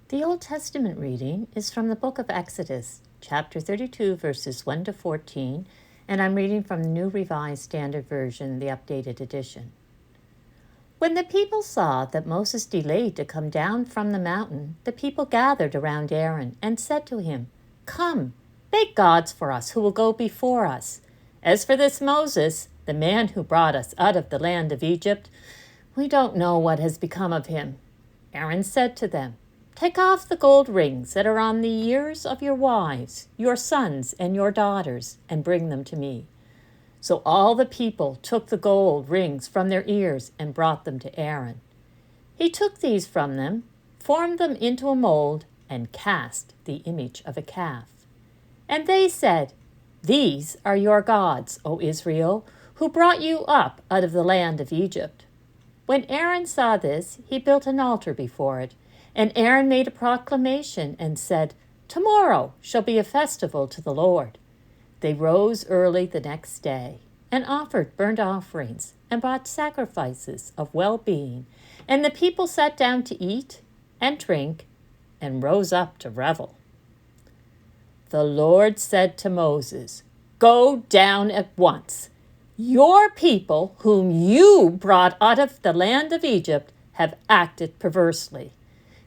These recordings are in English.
The Old Testament reading is from the book of Exodus, chapter 32, verses 1 to 14, and I'm reading from the New Revised Standard Version, the updated edition. When the people saw that Moses delayed to come down from the mountain, the people gathered around Aaron and said to him, "Come, make gods for us who will go before us. As for this Moses, the man who brought us out of the land of Egypt, we don't know what has become of him." Aaron said to them, "Take off the gold rings that are on the ears of your wives, your sons, and your daughters, and bring them to me." So all the people took the gold rings from their ears and brought them to Aaron. He took these from them, formed them into a mold, and cast the image of a calf. And they said, "These are your gods, O Israel, who brought you up out of the land of Egypt." When Aaron saw this, he built an altar before it, and Aaron made a proclamation and said, "Tomorrow shall be a festival to the Lord." They rose early the next day and offered burnt offerings and brought sacrifices of well-being, and the people sat down to eat and drink and rose up to revel. The Lord said to Moses, "Go down at once. Your people, whom you brought out of the land of Egypt, have acted perversely.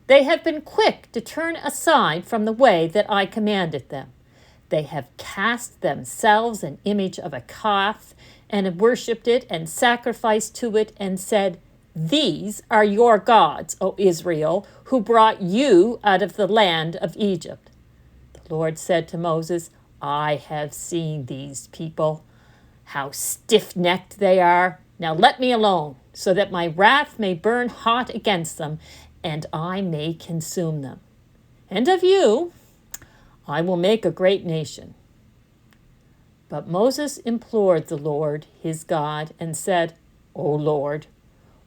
They have been quick to turn aside from the way that I commanded them. They have cast themselves an image of a calf and have worshipped it and sacrificed to it and said, 'These are your gods, O Israel, who brought you out of the land of Egypt.' The Lord said to Moses, 'I have seen these people, how stiff-necked they are. Now let me alone, so that my wrath may burn hot against them, and I may consume them. And of you I will make a great nation.' But Moses implored the Lord his God and said, 'O Lord,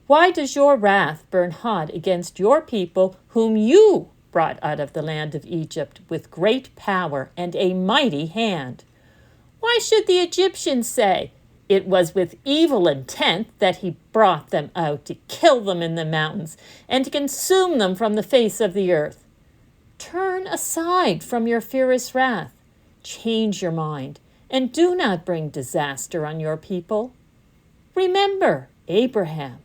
why does your wrath burn hot against your people whom you brought out of the land of Egypt with great power and a mighty hand? Why should the Egyptians say, it was with evil intent that he brought them out to kill them in the mountains and to consume them from the face of the earth? Turn aside from your fierce wrath, change your mind, and do not bring disaster on your people. Remember Abraham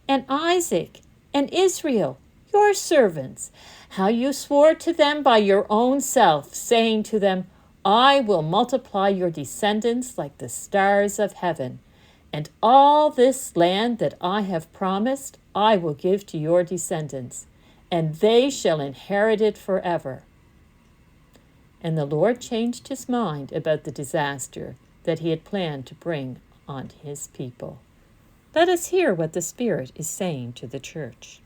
and Isaac and Israel, your servants, how you swore to them by your own self, saying to them, 'I will multiply your descendants like the stars of heaven, and all this land that I have promised I will give to your descendants, and they shall inherit it forever.' And the Lord changed his mind about the disaster that he had planned to bring on his people." Let us hear what the Spirit is saying to the church.